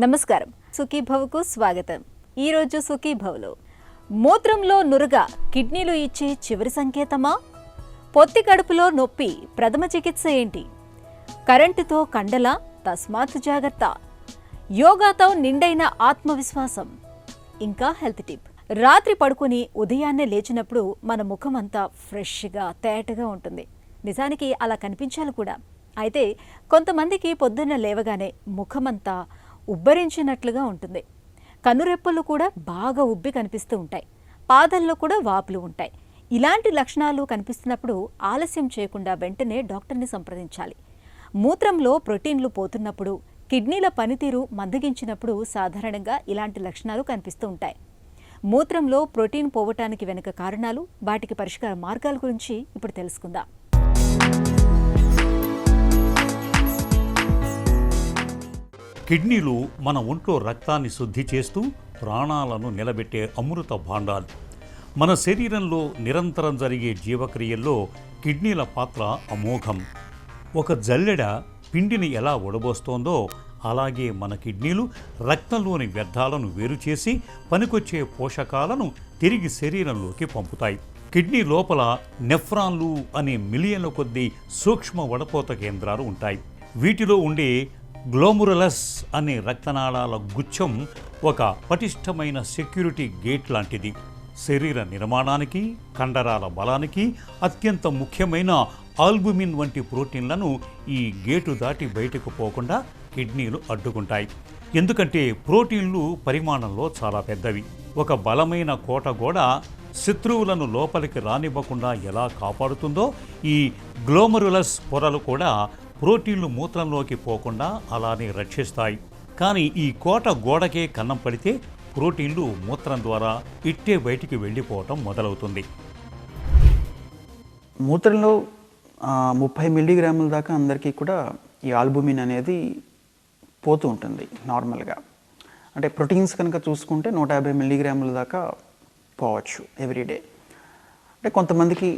నమస్కారం, సుఖీభవకు స్వాగతం. ఈరోజు సుఖీభవలో మూత్రంలో నురుగ కిడ్నీలు ఇచ్చే చివరి సంకేతమా? పొత్తి కడుపులో నొప్పి ప్రథమ చికిత్స ఏంటి? కరెంటుతో కండల తస్మాత్ జాగ్రత్త. యోగాతో నిండైన ఆత్మవిశ్వాసం. ఇంకా హెల్త్ టిప్. రాత్రి పడుకుని ఉదయాన్నే లేచినప్పుడు మన ముఖం అంతా ఫ్రెష్గా తేటగా ఉంటుంది. నిజానికి అలా కనిపించాలి కూడా. అయితే కొంతమందికి పొద్దున్న లేవగానే ముఖమంతా ఉబ్బరించినట్లుగా ఉంటుంది. కనురెప్పలు కూడా బాగా ఉబ్బి కనిపిస్తూ ఉంటాయి. పాదాల్లో కూడా వాపులు ఉంటాయి. ఇలాంటి లక్షణాలు కనిపిస్తున్నప్పుడు ఆలస్యం చేయకుండా వెంటనే డాక్టర్ని సంప్రదించాలి. మూత్రంలో ప్రోటీన్లు పోతున్నప్పుడు, కిడ్నీల పనితీరు మందగించినప్పుడు సాధారణంగా ఇలాంటి లక్షణాలు కనిపిస్తూ ఉంటాయి. మూత్రంలో ప్రోటీన్ పోవటానికి వెనుక కారణాలు, వాటికి పరిష్కార మార్గాల గురించి ఇప్పుడు తెలుసుకుందాం. కిడ్నీలు మన ఒంట్లో రక్తాన్ని శుద్ధి చేస్తూ ప్రాణాలను నిలబెట్టే అమృత భాండాలు. మన శరీరంలో నిరంతరం జరిగే జీవక్రియల్లో కిడ్నీల పాత్ర అమోఘం. ఒక జల్లెడ పిండిని ఎలా ఉడబోస్తోందో అలాగే మన కిడ్నీలు రక్తంలోని వ్యర్థాలను వేరు చేసి పనికొచ్చే పోషకాలను తిరిగి శరీరంలోకి పంపుతాయి. కిడ్నీ లోపల నెఫ్రాన్లు అనే మిలియన్ల కొద్దీ సూక్ష్మ వడపోత కేంద్రాలు ఉంటాయి. వీటిలో ఉండే గ్లోమురులస్ అనే రక్తనాళాల గుచ్ఛం ఒక పటిష్టమైన సెక్యూరిటీ గేట్ లాంటిది. శరీర నిర్మాణానికి, కండరాల బలానికి అత్యంత ముఖ్యమైన ఆల్బుమిన్ వంటి ప్రోటీన్లను ఈ గేటు దాటి బయటకు పోకుండా కిడ్నీలు అడ్డుకుంటాయి. ఎందుకంటే ప్రోటీన్లు పరిమాణంలో చాలా పెద్దవి. ఒక బలమైన కోట గోడ శత్రువులను లోపలికి రానివ్వకుండా ఎలా కాపాడుతుందో, ఈ గ్లోమరులస్ పొరలు కూడా ప్రోటీన్లు మూత్రంలోకి పోకుండా అలానే రక్షిస్తాయి. కానీ ఈ కోట గోడకే కన్నం పడితే ప్రోటీన్లు మూత్రం ద్వారా ఇట్టే బయటికి వెళ్ళిపోవటం మొదలవుతుంది. మూత్రంలో 30 మిల్లీగ్రాముల దాకా అందరికీ కూడా ఈ ఆల్బుమిన్ అనేది పోతూ ఉంటుంది నార్మల్గా. అంటే ప్రోటీన్స్ కనుక చూసుకుంటే 150 మిల్లీగ్రాముల దాకా పోవచ్చు ఎవ్రీడే. అంటే కొంతమందికి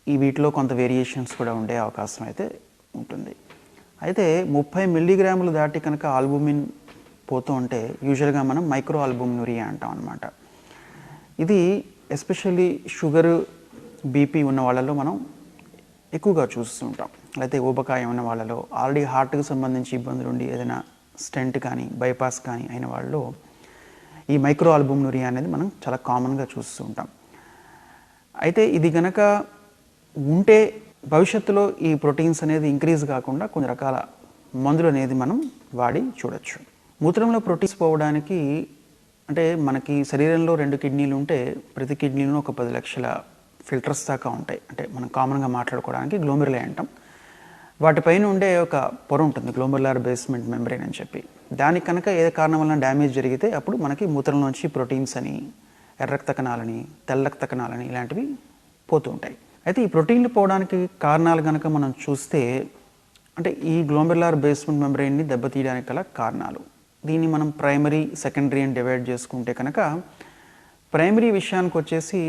ఈ వీటిలో కొంత వేరియేషన్స్ కూడా ఉండే అవకాశం అయితే ఉంటుంది. అయితే 30 మిల్లీగ్రాములు దాటి కనుక ఆల్బుమిన్ పోతూ ఉంటే యూజువల్గా మనం మైక్రో ఆల్బుమినురియా అంటాం అన్నమాట. ఇది ఎస్పెషల్లీ షుగర్, బీపీ ఉన్న వాళ్ళలో మనం ఎక్కువగా చూస్తుంటాం. అయితే ఊబకాయం ఉన్న వాళ్ళలో, ఆల్రెడీ హార్ట్కి సంబంధించి ఇబ్బందులు ఉండి ఏదైనా స్టెంట్ కానీ బైపాస్ కానీ అయిన వాళ్ళలో ఈ మైక్రో ఆల్బుమినురియా అనేది మనం చాలా కామన్గా చూస్తూ ఉంటాం. అయితే ఇది కనుక ఉంటే భవిష్యత్తులో ఈ ప్రోటీన్స్ అనేది ఇంక్రీజ్ కాకుండా కొన్ని రకాల మందులు అనేది మనం వాడి చూడొచ్చు. మూత్రంలో ప్రోటీన్స్ పోవడానికి అంటే మనకి శరీరంలో 2 కిడ్నీలు ఉంటే ప్రతి కిడ్నీలో ఒక 10 లక్షల ఫిల్టర్స్ దాకా ఉంటాయి. అంటే మనం కామన్గా మాట్లాడుకోవడానికి గ్లోమెరులే అంటాం. వాటిపైన ఉండే ఒక పొర ఉంటుంది, గ్లోమెరులర్ బేస్మెంట్ మెంబ్రేన్ అని చెప్పి. దానికి కనుక ఏ కారణం వలన డ్యామేజ్ జరిగితే అప్పుడు మనకి మూత్రంలోంచి ప్రోటీన్స్ అని, ఎర్ర రక్త కణాలని, తెల్ల రక్త కణాలని ఇలాంటివి పోతూ ఉంటాయి. అయితే ఈ ప్రోటీన్లు పోవడానికి కారణాలు కనుక మనం చూస్తే, అంటే ఈ గ్లోమెరులర్ బేస్మెంట్ మెంబ్రెయిన్ని దెబ్బతీయడానికి గల కారణాలు, దీన్ని మనం ప్రైమరీ, సెకండరీ అని డివైడ్ చేసుకుంటే కనుక, ప్రైమరీ విషయానికి వచ్చేసి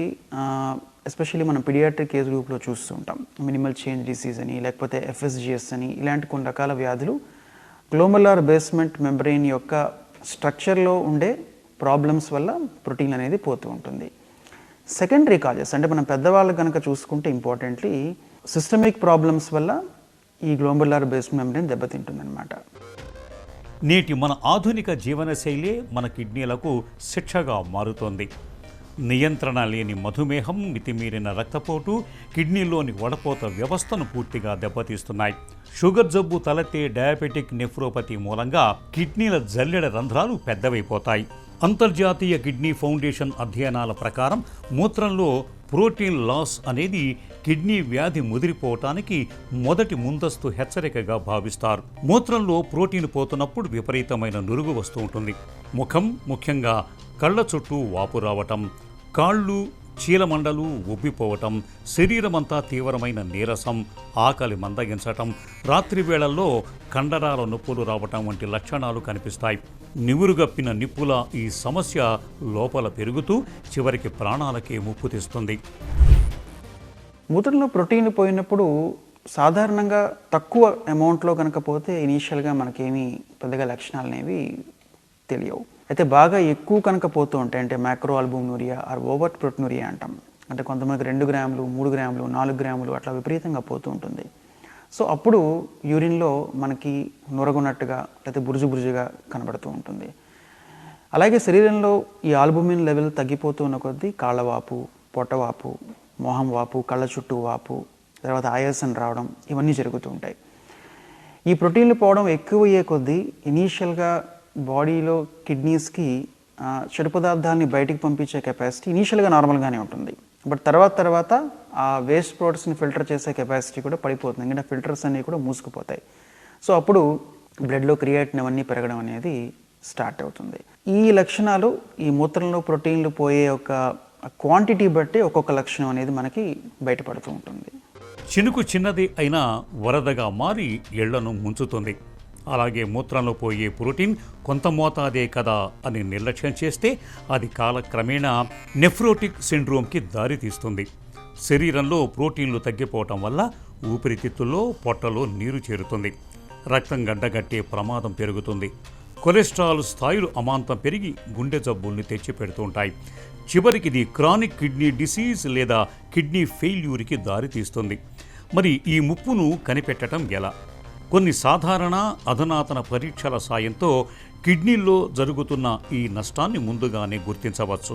ఎస్పెషల్లీ మనం పీడియాట్రిక్ ఏజ్ గ్రూప్లో చూస్తూ ఉంటాం. మినిమల్ చేంజ్ డిసీజ్ అని, లేకపోతే ఎఫ్ఎస్జిఎస్ అని, ఇలాంటి కొన్ని రకాల వ్యాధులు గ్లోమెరులర్ బేస్మెంట్ మెంబ్రెయిన్ యొక్క స్ట్రక్చర్లో ఉండే ప్రాబ్లమ్స్ వల్ల ప్రోటీన్ అనేది పోతూ ఉంటుంది. సెకండరీ కాజెస్ అంటే మనం పెద్దవాళ్ళు కనుక చూసుకుంటే ఇంపార్టెంట్లీ సిస్టమిక్ ప్రాబ్లమ్స్ వల్ల ఈ గ్లోమెరులర్ బేస్మెంట్ మెంబ్రెయిన్ దెబ్బతింటుందన్నమాట. నేటి మన ఆధునిక జీవనశైలి మన కిడ్నీలకు శిక్షగా మారుతోంది. నియంత్రణ లేని మధుమేహం, మితిమీరిన రక్తపోటు కిడ్నీలోని వడపోత వ్యవస్థను పూర్తిగా దెబ్బతీస్తున్నాయి. షుగర్ జబ్బు తలెత్తే డయాబెటిక్ నెఫ్రోపతి మూలంగా కిడ్నీల జల్లెడ రంధ్రాలు పెద్దవైపోతాయి. అంతర్జాతీయ కిడ్నీ ఫౌండేషన్ అధ్యయనాల ప్రకారం మూత్రంలో ప్రోటీన్ లాస్ అనేది కిడ్నీ వ్యాధి ముదిరిపోవటానికి మొదటి ముందస్తు హెచ్చరికగా భావిస్తారు. మూత్రంలో ప్రోటీన్ పోతున్నప్పుడు విపరీతమైన నురుగు వస్తూ ఉంటుంది. ముఖం, ముఖ్యంగా కళ్ళ చుట్టూ వాపు రావటం, కాళ్ళు, చీలమండలు ఉబ్బిపోవటం, శరీరమంతా తీవ్రమైన నీరసం, ఆకలి మందగించటం, రాత్రి వేళల్లో కండరాల నొప్పులు రావటం వంటి లక్షణాలు కనిపిస్తాయి. నివురుగప్పిన నిప్పుల ఈ సమస్య లోపల పెరుగుతూ చివరికి ప్రాణాలకే ముప్పు తెస్తుంది. మూత్రంలో ప్రోటీన్ పోయినప్పుడు సాధారణంగా తక్కువ అమౌంట్లో కనుక పోతే ఇనీషియల్గా మనకేమీ పెద్దగా లక్షణాలు అనేవి తెలియవు. అయితే బాగా ఎక్కువ కనుక పోతూ ఉంటాయి, అంటే మ్యాక్రో ఆల్బుమినూరియా ఆర్ ఓవర్ ప్రోటీనూరియా అంటాం. అంటే కొంతమందికి 2 గ్రాములు 3 గ్రాములు 4 గ్రాములు అట్లా విపరీతంగా పోతూ ఉంటుంది. సో అప్పుడు యూరిన్లో మనకి నొరగొన్నట్టుగా లేకపోతే బురుజుగా కనబడుతూ ఉంటుంది. అలాగే శరీరంలో ఈ ఆల్బుమిన్ లెవెల్ తగ్గిపోతూ ఉన్న కొద్దీ కాళ్ళవాపు, పొట్టవాపు, మొహం వాపు, కళ్ళ చుట్టూ వాపు, తర్వాత ఆయాసం రావడం ఇవన్నీ జరుగుతూ ఉంటాయి. ఈ ప్రోటీన్లు పోవడం ఎక్కువ అయ్యే కొద్దీ ఇనీషియల్గా బాడీలో కిడ్నీస్కి చెడు పదార్థాలని బయటికి పంపించే కెపాసిటీ ఇనీషియల్గా నార్మల్గానే ఉంటుంది. బట్ తర్వాత ఆ వేస్ట్ ప్రోడక్ట్స్ని ఫిల్టర్ చేసే కెపాసిటీ కూడా పడిపోతుంది, ఎందుకంటే ఫిల్టర్స్ అన్నీ కూడా మూసుకుపోతాయి. సో అప్పుడు బ్లడ్లో క్రియాటిన్ అవన్నీ పెరగడం అనేది స్టార్ట్ అవుతుంది. ఈ లక్షణాలు ఈ మూత్రంలో ప్రోటీన్లు పోయే ఒక క్వాంటిటీ బట్టి ఒక్కొక్క లక్షణం అనేది మనకి బయటపడుతూ ఉంటుంది. చినుకు చిన్నది అయినా వరదగా మారి ఇళ్లను ముంచుతుంది. అలాగే మూత్రంలో పోయే ప్రోటీన్ కొంత మోతాదే కదా అని నిర్లక్ష్యం చేస్తే అది కాలక్రమేణా నెఫ్రోటిక్ సిండ్రోమ్కి దారితీస్తుంది. శరీరంలో ప్రోటీన్లు తగ్గిపోవటం వల్ల ఊపిరితిత్తుల్లో, పొట్టలో నీరు చేరుతుంది. రక్తం గడ్డగట్టే ప్రమాదం పెరుగుతుంది. కొలెస్ట్రాల్ స్థాయిలు అమాంతం పెరిగి గుండె జబ్బుల్ని తెచ్చిపెడుతుంటాయి. చివరికి ఇది క్రానిక్ కిడ్నీ డిసీజ్ లేదా కిడ్నీ ఫెయిల్యూర్కి దారితీస్తుంది. మరి ఈ ముప్పును కనిపెట్టడం ఎలా? కొన్ని సాధారణ అధునాతన పరీక్షల సాయంతో కిడ్నీల్లో జరుగుతున్న ఈ నష్టాన్ని ముందుగానే గుర్తించవచ్చు.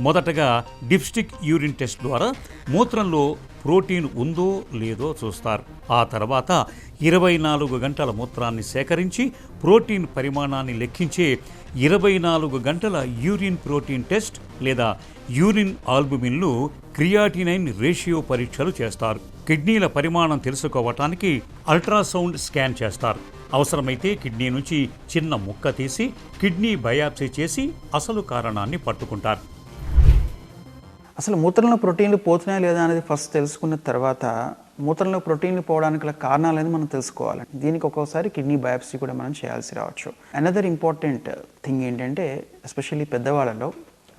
మొదటగా డిప్స్టిక్ యూరిన్ టెస్ట్ ద్వారా మూత్రంలో ప్రోటీన్ ఉందో లేదో చూస్తారు. ఆ తర్వాత 24 గంటల మూత్రాన్ని సేకరించి ప్రోటీన్ పరిమాణాన్ని లెక్కించే 24 గంటల యూరిన్ ప్రోటీన్ టెస్ట్ లేదా యూరిన్ ఆల్బుమిన్లు క్రియాటినైన్ రేషియో పరీక్షలు చేస్తారు. కిడ్నీల పరిమాణం తెలుసుకోవటానికి అల్ట్రాసౌండ్ స్కాన్ చేస్తారు. అవసరమైతే కిడ్నీ నుంచి చిన్న ముక్క తీసి కిడ్నీ బయాప్సీ చేసి అసలు కారణాన్ని పట్టుకుంటారు. అసలు మూత్రంలో ప్రోటీన్లు పోతున్నాయా లేదా అనేది ఫస్ట్ తెలుసుకున్న తర్వాత మూత్రంలో ప్రోటీన్లు పోవడానికి గల కారణాలు అనేది మనం తెలుసుకోవాలి. దీనికి ఒక్కోసారి కిడ్నీ బయాప్సీ కూడా మనం చేయాల్సి రావచ్చు. అనదర్ ఇంపార్టెంట్ థింగ్ ఏంటంటే ఎస్పెషల్లీ పెద్దవాళ్ళలో,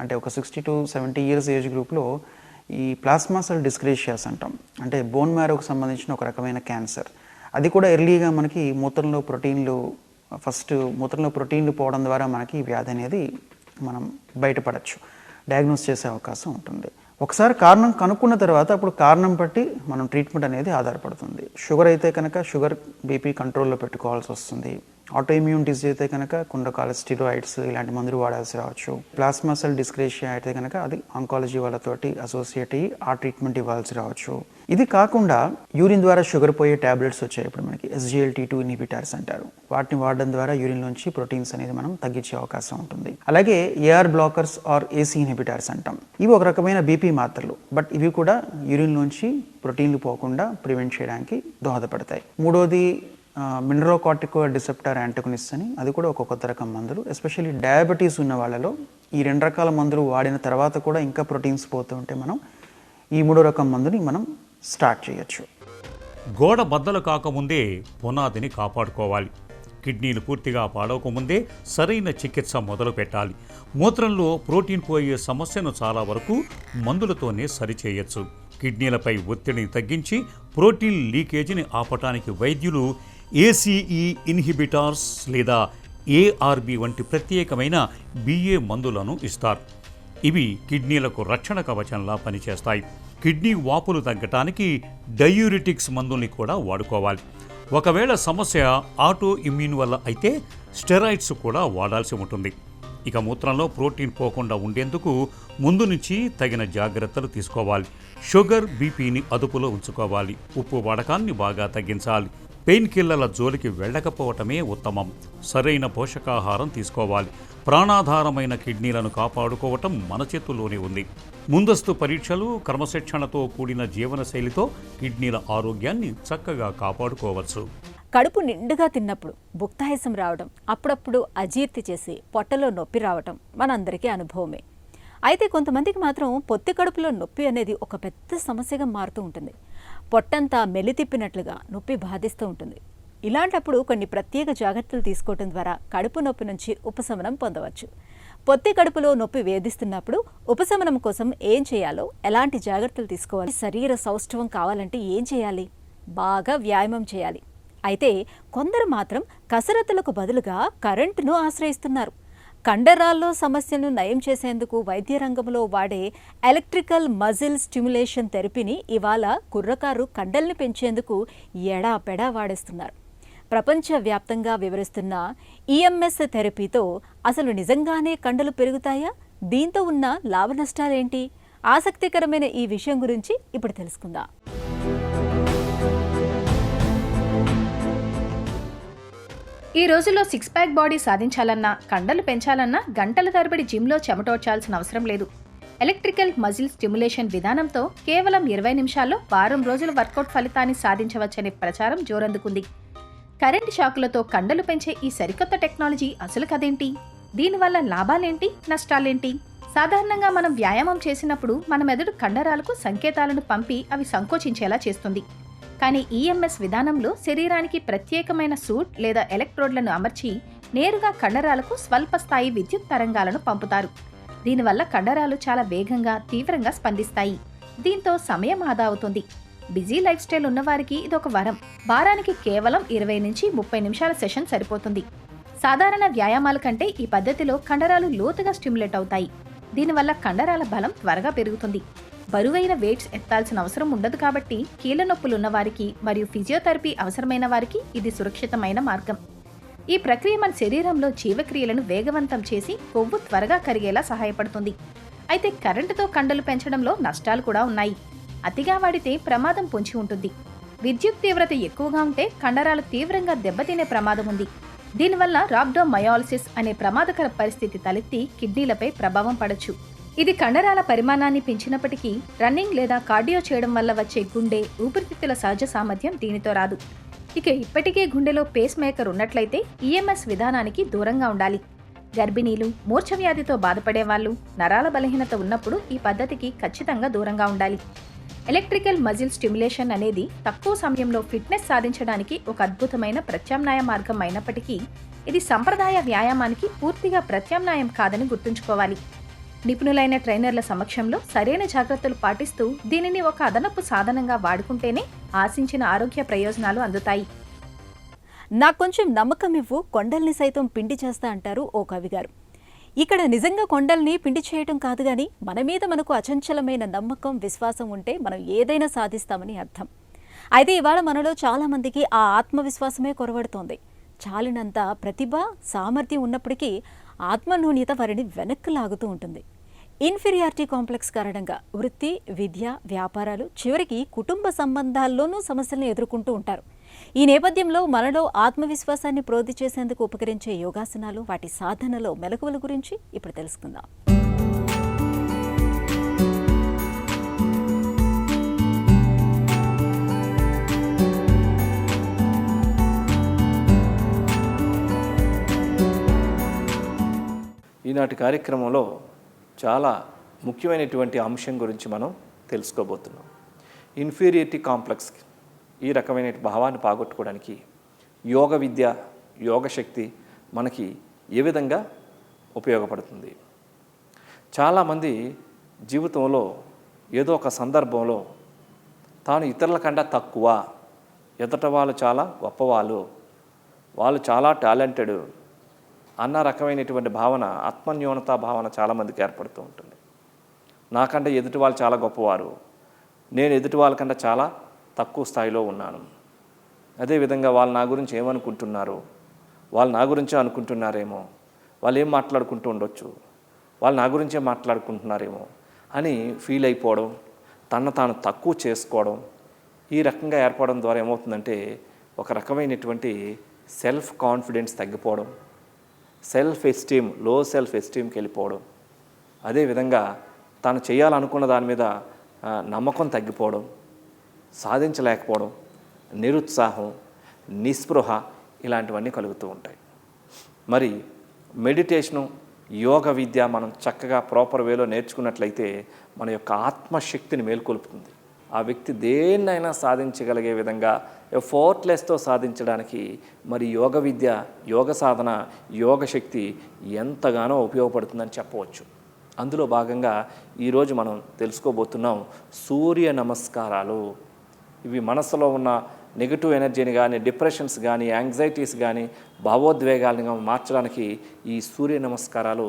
అంటే ఒక 60 to 70 years ఏజ్ గ్రూప్లో ఈ ప్లాస్మా సెల్ డిస్క్రేషియాస్ అంటాం, అంటే బోన్ మ్యారోకు సంబంధించిన ఒక రకమైన క్యాన్సర్. అది కూడా ఎర్లీగా మనకి మూత్రంలో ప్రోటీన్లు పోవడం ద్వారా మనకి వ్యాధి అనేది మనం బయటపడచ్చు, డయాగ్నోస్ చేసే అవకాశం ఉంటుంది. ఒకసారి కారణం కనుక్కున్న తర్వాత అప్పుడు కారణం బట్టి మనం ట్రీట్మెంట్ అనేది ఆధారపడుతుంది. షుగర్ అయితే కనుక షుగర్ బీపీ కంట్రోల్లో పెట్టుకోవాల్సి వస్తుంది. ఆటోఇమ్యూన్ డిసీజ్ అయితే కనుక కొన్ని రకాల స్టిరాయిడ్స్ ఇలాంటి మందులు వాడాల్సి రావచ్చు. ప్లాస్మా సెల్ డిస్క్రేషియా అయితే కనుక అది ఆంకాలజీ వాళ్ళతోటి అసోసియేట్ అయ్యి ఆ ట్రీట్మెంట్ ఇవ్వాల్సి రావచ్చు. ఇది కాకుండా యూరిన్ ద్వారా షుగర్ పోయే ట్యాబ్లెట్స్ వచ్చాయి ఇప్పుడు మనకి, SGLT2 ఇన్హిబిటర్స్ అంటారు. వాటిని వాడడం ద్వారా యూరిన్ నుంచి ప్రోటీన్స్ అనేది మనం తగ్గించే అవకాశం ఉంటుంది. అలాగే AR blockers or AC inhibitors అంటాం. ఇవి ఒక రకమైన బీపీ మాత్రలు, బట్ ఇవి కూడా యూరిన్ నుంచి ప్రోటీన్లు పోకుండా ప్రివెంట్ చేయడానికి దోహదపడతాయి. మూడోది మినరోకార్టికాయిడ్ రిసెప్టర్ యాంటగనిస్ట్ అని, అది కూడా ఒక కొత్త రకం మందులు. ఎస్పెషల్లీ డయాబెటీస్ ఉన్న వాళ్ళలో ఈ 2 రకాల మందులు వాడిన తర్వాత కూడా ఇంకా ప్రోటీన్స్ పోతూ ఉంటే మనం ఈ 3వ రకం మందుని మనం స్టార్ట్ చేయొచ్చు. గోడ బద్దలు కాకముందే పునాదిని కాపాడుకోవాలి. కిడ్నీలు పూర్తిగా పాడవకముందే సరైన చికిత్స మొదలు పెట్టాలి. మూత్రంలో ప్రోటీన్ పోయే సమస్యను చాలా వరకు మందులతోనే సరిచేయచ్చు. కిడ్నీలపై ఒత్తిడిని తగ్గించి ప్రోటీన్ లీకేజీని ఆపటానికి వైద్యులు ACE ఇన్హిబిటార్స్ లేదా ARB వంటి ప్రత్యేకమైన BA మందులను ఇస్తారు. ఇవి కిడ్నీలకు రక్షణ కవచంలా పనిచేస్తాయి. కిడ్నీ వాపులు తగ్గటానికి డయూరిటిక్స్ మందుల్ని కూడా వాడుకోవాలి. ఒకవేళ సమస్య ఆటో ఇమ్యూన్ వల్ల అయితే స్టెరాయిడ్స్ కూడా వాడాల్సి ఉంటుంది. ఇక మూత్రంలో ప్రోటీన్ పోకుండా ఉండేందుకు ముందు నుంచి తగిన జాగ్రత్తలు తీసుకోవాలి. షుగర్, బీపీని అదుపులో ఉంచుకోవాలి. ఉప్పు వాడకాన్ని బాగా తగ్గించాలి. పెయిన్ కిల్లర్ల జోలికి వెళ్ళకపోవటమే ఉత్తమం. సరైన పోషకాహారం తీసుకోవాలి. ప్రాణాధారమైన కిడ్నీలను కాపాడుకోవటం మన చేతుల్లోనే ఉంది. ముందస్తు పరీక్షలు, క్రమశిక్షణతో కూడిన జీవనశైలితో కిడ్నీల ఆరోగ్యాన్ని చక్కగా కాపాడుకోవచ్చు. కడుపు నిండుగా తిన్నప్పుడు భుక్తాయాసం రావడం, అప్పుడప్పుడు అజీర్తి చేసి పొట్టలో నొప్పి రావటం మనందరికీ అనుభవమే. అయితే కొంతమందికి మాత్రం పొత్తి కడుపులో నొప్పి అనేది ఒక పెద్ద సమస్యగా మారుతూ ఉంటుంది. పొట్టంతా మెలితిప్పినట్లుగా నొప్పి బాధిస్తూ ఉంటుంది. ఇలాంటప్పుడు కొన్ని ప్రత్యేక జాగ్రత్తలు తీసుకోవడం ద్వారా కడుపు నొప్పి నుంచి ఉపశమనం పొందవచ్చు. పొత్తి కడుపులో నొప్పి వేధిస్తున్నప్పుడు ఉపశమనం కోసం ఏం చేయాలో, ఎలాంటి జాగ్రత్తలు తీసుకోవాలి, శరీర సౌష్ఠవం కావాలంటే ఏం చేయాలి? బాగా వ్యాయామం చేయాలి. అయితే కొందరు మాత్రం కసరత్తులకు బదులుగా కరెంటును ఆశ్రయిస్తున్నారు. కండరాల్లో సమస్యలను నయం చేసేందుకు వైద్య రంగంలో వాడే ఎలక్ట్రికల్ మజిల్ స్టిమ్యులేషన్ థెరపీని ఇవాళ కుర్రకారు కండల్ని పెంచేందుకు ఎడాపెడా వాడేస్తున్నారు. ప్రపంచవ్యాప్తంగా వివరిస్తున్న ఈఎంఎస్ థెరపీతో అసలు నిజంగానే కండలు పెరుగుతాయా? దీంతో ఉన్న లాభ నష్టాలేంటి? ఆసక్తికరమైన ఈ విషయం గురించి ఇప్పుడు తెలుసుకుందాం. ఈ రోజుల్లో సిక్స్ ప్యాక్ బాడీ సాధించాలన్నా, కండలు పెంచాలన్నా గంటల తరబడి జిమ్లో చెమటోడ్చాల్సిన అవసరం లేదు. ఎలక్ట్రికల్ మజిల్ స్టిమ్యులేషన్ విధానంతో కేవలం 20 నిమిషాల్లో వారం రోజుల వర్కౌట్ ఫలితాన్ని సాధించవచ్చనే ప్రచారం జోరందుకుంది. కరెంటు షాకులతో కండలు పెంచే ఈ సరికొత్త టెక్నాలజీ అసలు కదేంటి? దీనివల్ల లాభాలేంటి, నష్టాలేంటి? సాధారణంగా మనం వ్యాయామం చేసినప్పుడు మన మెదడు కండరాలకు సంకేతాలను పంపి అవి సంకోచించేలా చేస్తుంది. కానీ ఈఎంఎస్ విధానంలో శరీరానికి ప్రత్యేకమైన సూట్ లేదా ఎలక్ట్రోడ్లను అమర్చి నేరుగా కండరాలకు స్వల్ప స్థాయి విద్యుత్ తరంగాలను పంపుతారు. దీనివల్ల కండరాలు చాలా వేగంగా, తీవ్రంగా స్పందిస్తాయి. దీంతో సమయం ఆదా అవుతుంది. బిజీ లైఫ్ స్టైల్ ఉన్నవారికి ఇదొక వరం. వారానికి కేవలం 20 నుంచి 30 నిమిషాల సెషన్ సరిపోతుంది. సాధారణ వ్యాయామాల కంటే ఈ పద్ధతిలో కండరాలు లోతుగా స్టిమ్యులేట్ అవుతాయి. దీనివల్ల కండరాల బలం త్వరగా పెరుగుతుంది. బరువైన వెయిట్స్ ఎత్తాల్సిన అవసరం ఉండదు కాబట్టి కీళ్ల నొప్పులున్న వారికి మరియు ఫిజియోథెరపీ అవసరమైన వారికి ఇది సురక్షితమైన మార్గం. ఈ ప్రక్రియ మన శరీరంలో జీవక్రియలను వేగవంతం చేసి కొవ్వు త్వరగా కరిగేలా సహాయపడుతుంది. అయితే కరెంటుతో కండలు పెంచడంలో నష్టాలు కూడా ఉన్నాయి. అతిగా వాడితే ప్రమాదం పొంచి ఉంటుంది. విద్యుత్ తీవ్రత ఎక్కువగా ఉంటే కండరాలు తీవ్రంగా దెబ్బతినే ప్రమాదం ఉంది. దీనివల్ల రాబ్డోమయాలిసిస్ అనే ప్రమాదకర పరిస్థితి తలెత్తి కిడ్నీలపై ప్రభావం పడొచ్చు. ఇది కండరాల పరిమాణాన్ని పెంచినప్పటికీ రన్నింగ్ లేదా కార్డియో చేయడం వల్ల వచ్చే గుండె, ఊపిరితిత్తుల సహజ సామర్థ్యం దీనితో రాదు. ఇక ఇప్పటికే గుండెలో పేస్ మేకర్ ఉన్నట్లయితే ఈఎంఎస్ విధానానికి దూరంగా ఉండాలి. గర్భిణీలు, మూర్ఛ వ్యాధితో బాధపడేవాళ్లు, నరాల బలహీనత ఉన్నప్పుడు ఈ పద్ధతికి ఖచ్చితంగా దూరంగా ఉండాలి. ఎలక్ట్రికల్ మజిల్ స్టిమ్యులేషన్ అనేది తక్కువ సమయంలో ఫిట్నెస్ సాధించడానికి ఒక అద్భుతమైన ప్రత్యామ్నాయ మార్గం అయినప్పటికీ ఇది సంప్రదాయ వ్యాయామానికి పూర్తిగా ప్రత్యామ్నాయం కాదని గుర్తుంచుకోవాలి. నిపుణులైన ట్రైనర్ల సమక్షంలో సరైన జాగ్రత్తలు పాటిస్తూ దీనిని ఒక అదనపు సాధనంగా వాడుకుంటేనే ఆశించిన ఆరోగ్య ప్రయోజనాలు అందుతాయి. నాకు కొంచెం నమ్మకం ఇవ్వు, కొండల్ని సైతం పిండి చేస్తా అంటారు ఓ కవిగారు. ఇక్కడ నిజంగా కొండల్ని పిండి చేయటం కాదు కానీ మన మీద మనకు అచంచలమైన నమ్మకం, విశ్వాసం ఉంటే మనం ఏదైనా సాధిస్తామని అర్థం. అయితే ఇవాళ మనలో చాలామందికి ఆ ఆత్మవిశ్వాసమే కొరవడుతోంది. చాలినంత ప్రతిభ, సామర్థ్యం ఉన్నప్పటికీ ఆత్మన్యూన్యత వారిని వెనక్కి లాగుతూ ఉంటుంది. ఇన్ఫీరియారిటీ కాంప్లెక్స్ కారణంగా వృత్తి, విద్య, వ్యాపారాలు, చివరికి కుటుంబ సంబంధాల్లోనూ సమస్యలను ఎదుర్కొంటూ ఉంటారు. ఈ నేపథ్యంలో మనలో ఆత్మవిశ్వాసాన్ని ప్రోధి చేసేందుకు ఉపకరించే యోగాసనాలు, వాటి సాధనలో మెలకువల గురించి ఇప్పుడు తెలుసుకుందాం. ఈనాటి కార్యక్రమంలో చాలా ముఖ్యమైనటువంటి అంశం గురించి మనం తెలుసుకోబోతున్నాం. ఇన్ఫీరియారిటీ కాంప్లెక్స్, ఈ రకమైన భావాన్ని పోగొట్టుకోవడానికి యోగ విద్య, యోగ శక్తి మనకి ఏ విధంగా ఉపయోగపడుతుంది? చాలామంది జీవితంలో ఏదో ఒక సందర్భంలో తాను ఇతరుల కన్నా తక్కువ, ఎదుట వాళ్ళు చాలా గొప్పవాళ్ళు, వాళ్ళు చాలా టాలెంటెడ్ అన్న రకమైనటువంటి భావన, ఆత్మన్యూనతా భావన చాలామందికి ఏర్పడుతూ ఉంటుంది. నాకంటే ఎదుటి వాళ్ళు చాలా గొప్పవారు, నేను ఎదుటి వాళ్ళకంటే చాలా తక్కువ స్థాయిలో ఉన్నాను, అదేవిధంగా వాళ్ళు నా గురించి ఏమనుకుంటున్నారు, వాళ్ళు నా గురించే అనుకుంటున్నారేమో, వాళ్ళు ఏం మాట్లాడుకుంటూ ఉండొచ్చు, వాళ్ళు నా గురించే మాట్లాడుకుంటున్నారేమో అని ఫీల్ అయిపోవడం, తను తాను తక్కువ చేసుకోవడం, ఈ రకంగా ఏర్పడడం ద్వారా ఏమవుతుందంటే ఒక రకమైనటువంటి సెల్ఫ్ కాన్ఫిడెన్స్ తగ్గిపోవడం, సెల్ఫ్ ఎస్టీమ్, లో సెల్ఫ్ ఎస్టీమ్కి వెళ్ళిపోవడం, అదేవిధంగా తాను చేయాలనుకున్న దాని మీద నమ్మకం తగ్గిపోవడం, సాధించలేకపోవడం, నిరుత్సాహం, నిస్పృహ ఇలాంటివన్నీ కలుగుతూ ఉంటాయి. మరి మెడిటేషను, యోగ విద్య మనం చక్కగా ప్రాపర్ వేలో నేర్చుకున్నట్లయితే మన యొక్క ఆత్మశక్తిని మేల్కొల్పుతుంది. ఆ వ్యక్తి దేన్నైనా సాధించగలిగే విధంగా ఎఫోర్ట్లెస్తో సాధించడానికి మరి యోగ విద్య, యోగ సాధన, యోగ శక్తి ఎంతగానో ఉపయోగపడుతుందని చెప్పవచ్చు. అందులో భాగంగా ఈరోజు మనం తెలుసుకోబోతున్నాం సూర్య నమస్కారాలు. ఇవి మనసులో ఉన్న నెగిటివ్ ఎనర్జీని కానీ, డిప్రెషన్స్ కానీ, యాంగ్జైటీస్ కానీ, భావోద్వేగాలను మార్చడానికి ఈ సూర్య నమస్కారాలు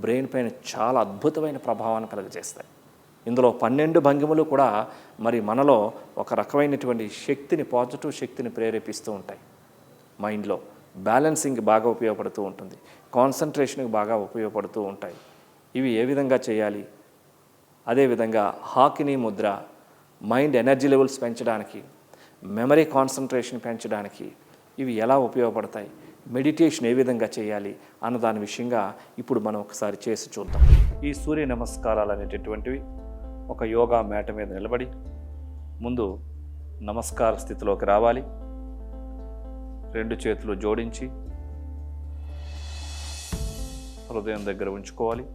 బ్రెయిన్ పైన చాలా అద్భుతమైన ప్రభావాన్ని కలుగజేస్తాయి. ఇందులో 12 భంగిమలు కూడా మరి మనలో ఒక రకమైనటువంటి శక్తిని, పాజిటివ్ శక్తిని ప్రేరేపిస్తూ ఉంటాయి. మైండ్లో బ్యాలెన్సింగ్ బాగా ఉపయోగపడుతూ ఉంటుంది, కాన్సన్ట్రేషన్కి బాగా ఉపయోగపడుతూ ఉంటాయి. ఇవి ఏ విధంగా చేయాలి? అదేవిధంగా హాకినీ ముద్ర మైండ్ ఎనర్జీ లెవెల్స్ పెంచడానికి, మెమరీ కాన్సన్ట్రేషన్ పెంచడానికి ఇవి ఎలా ఉపయోగపడతాయి, మెడిటేషన్ ఏ విధంగా చేయాలి అన్న దాని విషయంగా ఇప్పుడు మనం ఒకసారి చేసి చూద్దాం. ఈ సూర్య నమస్కారాలు అనేటటువంటివి ఒక యోగా మ్యాట్ మీద నిలబడి ముందు నమస్కార స్థితిలోకి రావాలి. 2 చేతులు జోడించి హృదయం దగ్గర ఉంచుకోవాలి.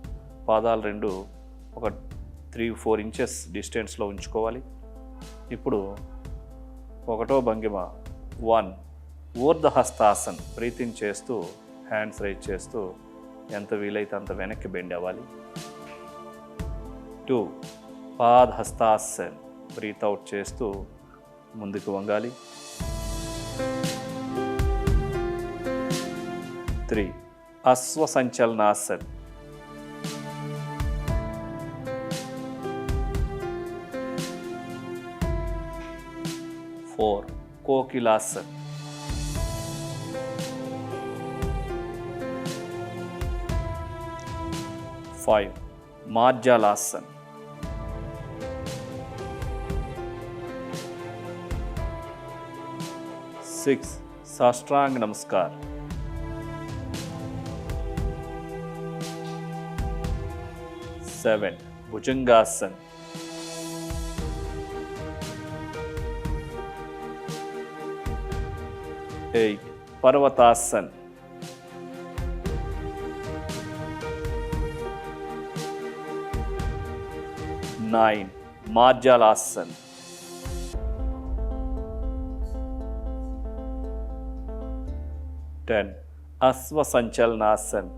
పాదాలు 2 ఒక 3-4 ఇంచెస్ డిస్టెన్స్లో ఉంచుకోవాలి. ఇప్పుడు 1వ భంగిమ 1 ఊర్ధహస్తాసన్, బ్రీతింగ్ చేస్తూ హ్యాండ్స్ రైజ్ చేస్తూ ఎంత వీలైతే అంత వెనక్కి బెండ్ అవ్వాలి. 2 పాదహస్తాసన్, బ్రీత్ అవుట్ చేస్తూ ముందుకు వంగాలి. 3 అశ్వసంచలనాసన్. 4 కోకిలాసన్. 5 మార్జాలాసన్. 6 సాష్టాంగ నమస్కార్. 7 భుజంగాసన్. 8 పర్వతాసన్. 9 మార్జాలాసన్. 10 అశ్వసంచలనాసన్.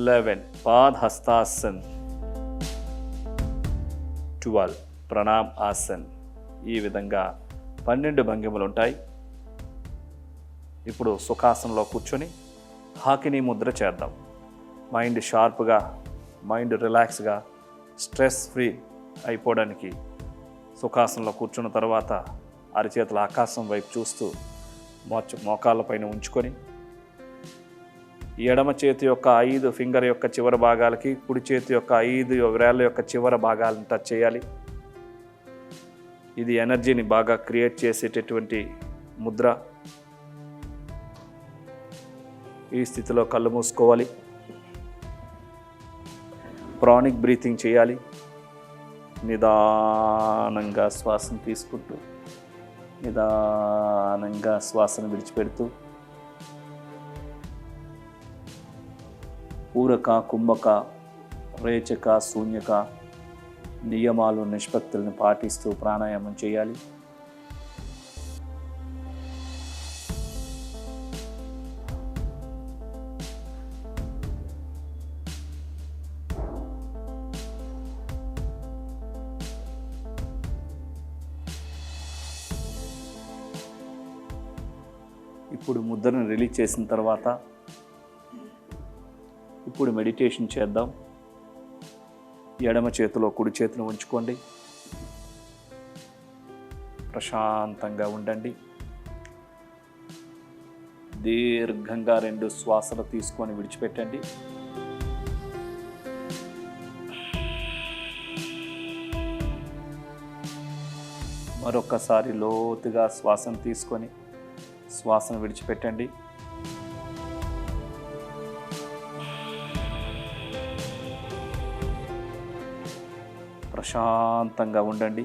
11 పాదహస్తాసన్. 12 ప్రణామ్ ఆసన్. ఈ విధంగా 12 భంగిమలు ఉంటాయి. ఇప్పుడు సుఖాసనంలో కూర్చొని హాకినీ ముద్ర చేద్దాం. మైండ్ షార్ప్గా, మైండ్ రిలాక్స్గా, స్ట్రెస్ ఫ్రీ అయిపోవడానికి సుఖాసనంలో కూర్చున్న తర్వాత అరచేతుల ఆకాశం వైపు చూస్తూ మోకాళ్ళపైన ఉంచుకొని ఎడమ చేతి యొక్క 5 ఫింగర్ యొక్క చివరి భాగాలకి కుడి చేతి యొక్క 5 వేళ్ళ యొక్క చివరి భాగాలను టచ్ చేయాలి. ఇది ఎనర్జీని బాగా క్రియేట్ చేసేటటువంటి ముద్ర. ఈ స్థితిలో కళ్ళు మూసుకోవాలి. ప్రాణిక్ బ్రీతింగ్ చేయాలి. నిదానంగా శ్వాసను తీసుకుంటూ నిదానంగా శ్వాసను విడిచిపెడుతూ పూరక, కుంభక, రేచక, శూన్యక నియమాలు, నిష్పత్తులను పాటిస్తూ ప్రాణాయామం చేయాలి. ఇప్పుడు ముద్రను రిలీజ్ చేసిన తర్వాత ఇప్పుడు మెడిటేషన్ చేద్దాం. ఎడమ చేతిలో కుడి చేతిని ఉంచుకోండి. ప్రశాంతంగా ఉండండి. దీర్ఘంగా 2 శ్వాసలు తీసుకొని విడిచిపెట్టండి. మరొకసారి లోతుగా శ్వాసను తీసుకొని శ్వాసను విడిచిపెట్టండి. ప్రశాంతంగా ఉండండి.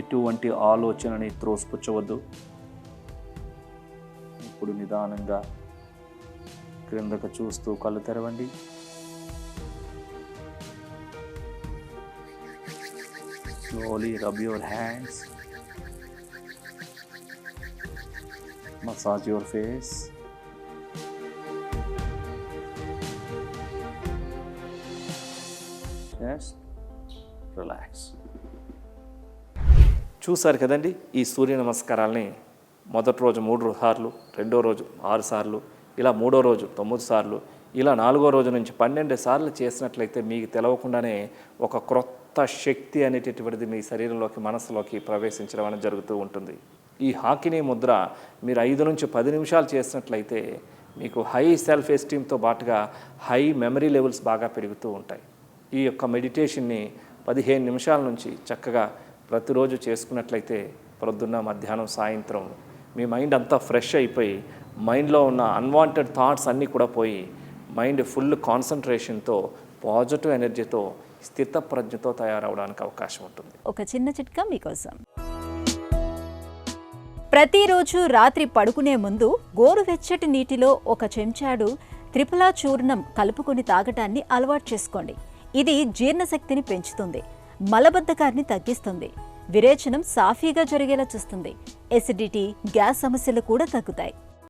ఎటువంటి ఆలోచనని త్రోసిపుచ్చవద్దు. ఇప్పుడు నిదానంగా క్రిందకు చూస్తూ కళ్ళు తెరవండి. Slowly rub your hands. Massage your face. Chest. Relax. చూసారు కదండి ఈ సూర్య నమస్కారాలని మొదటి రోజు 3 సార్లు, రెండో రోజు 6 సార్లు, ఇలా మూడో రోజు 9 సార్లు, ఇలా 4వ రోజు నుంచి 12 సార్లు చేసినట్లయితే మీకు తెలవకుండానే ఒక క్రొత్త శక్తి అనేటటువంటిది మీ శరీరంలోకి, మనసులోకి ప్రవేశించడం అనేది జరుగుతూ ఉంటుంది. ఈ హాకినీ ముద్ర మీరు 5 నుంచి 10 నిమిషాలు చేసినట్లయితే మీకు హై సెల్ఫ్ ఎస్టీమ్తో పాటుగా హై మెమరీ లెవెల్స్ బాగా పెరుగుతూ ఉంటాయి. ఈ యొక్క మెడిటేషన్ని 15 నిమిషాల నుంచి చక్కగా ప్రతిరోజు చేసుకున్నట్లయితే ప్రొద్దున్న, మధ్యాహ్నం, సాయంత్రం మీ మైండ్ అంతా ఫ్రెష్ అయిపోయి మైండ్లో ఉన్న అన్వాంటెడ్ థాట్స్ అన్నీ కూడా పోయి మైండ్ ఫుల్ కాన్సన్ట్రేషన్తో, పాజిటివ్ ఎనర్జీతో, స్థితప్రజ్ఞతో తయారవడానికి అవకాశం ఉంటుంది. ఒక చిన్న చిట్కా మీకోసం. ప్రతిరోజు రాత్రి పడుకునే ముందు గోరువెచ్చటి నీటిలో 1 చెంచాడు త్రిఫలా చూర్ణం కలుపుకొని తాగటాన్ని అలవాటు చేసుకోండి. ఇది జీర్ణశక్తిని పెంచుతుంది, మలబద్ధకాన్ని తగ్గిస్తుంది, విరేచనం సాఫీగా జరిగేలా చూస్తుంది, ఎసిడిటీ, గ్యాస్ సమస్యలు కూడా తగ్గుతాయి.